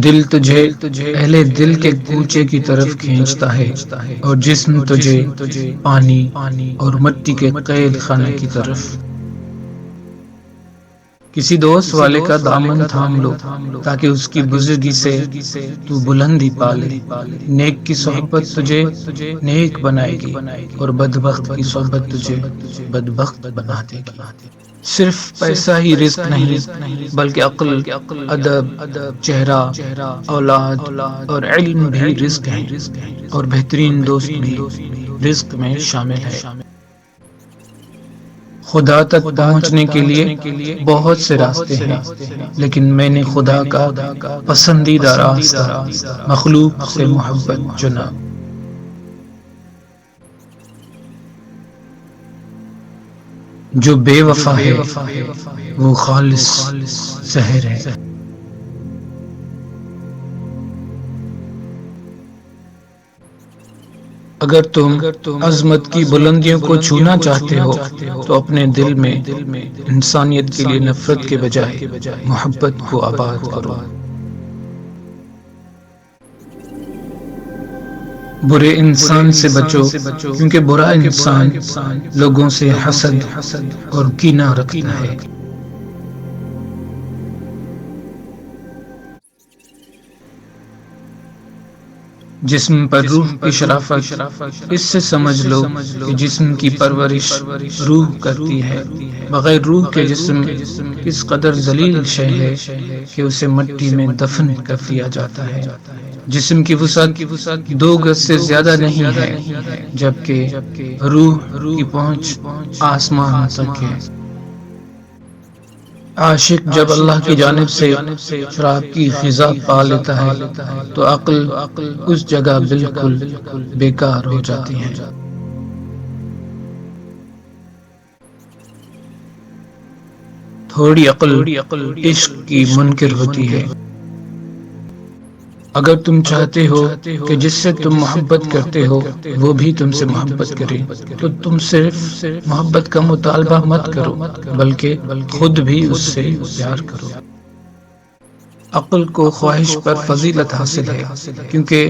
دل تجھے اہل دل کے کوچے کی طرف کھینچتا ہے اور جسم تجھے پانی اور مٹی کے قید خانے کی طرف۔ کسی دوست والے کا دامن تھام لو تاکہ اس کی بزرگی سے تو بلندی پالے۔ نیک کی صحبت تجھے نیک بنائے گی اور بدبخت کی صحبت تجھے بدبخت بنا دے گی۔ صرف پیسہ ہی رزق نہیں بلکہ عقل، ادب، چہرہ، اولاد اور علم بھی رزق ہیں، اور بہترین دوست بھی رزق میں شامل ہے۔ خدا تک پہنچنے کے لیے بہت سے راستے ہیں، لیکن میں نے خدا کا پسندیدہ راستہ مخلوق سے محبت چنا۔ جو بے وفا ہے وہ خالص زہر ہے۔ اگر تم عظمت کی بلندیوں کو چھونا چاہتے ہو تو اپنے دل میں انسانیت کے لیے نفرت کے بجائے محبت کو آباد کرو۔ برے انسان سے بچو، کیونکہ برا انسان لوگوں سے حسد اور کینہ رکھتا ہے۔ جسم پر روح کی شرافت، اس سے سمجھ لو کہ جسم کی پرورش روح کرتی ہے۔ بغیر روح کے جسم کس قدر ذلیل شے ہے کہ اسے مٹی میں دفن کر دیا جاتا ہے۔ جسم کی وسعت 2 گز سے زیادہ نہیں ہے، جبکہ روح کی پہنچ آسمان تک ہے۔ عاشق جب اللہ کی جانب سے شراب کی غذا پا لیتا ہے تو عقل اس جگہ بالکل بیکار ہو جاتی ہے۔ تھوڑی عقل عشق کی منکر ہوتی ہے۔ اگر تم چاہتے ہو کہ جس سے تم محبت کرتے ہو وہ بھی تم سے محبت کرے تو تم صرف محبت کا مطالبہ مت کرو بلکہ خود بھی اس سے پیار کرو۔ عقل کو خواہش پر فضیلت حاصل ہے، کیونکہ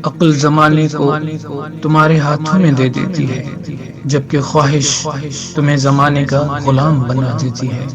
عقل زمانے کو تمہارے ہاتھوں میں دے دیتی ہے، جبکہ خواہش تمہیں زمانے کا غلام بنا دیتی ہے۔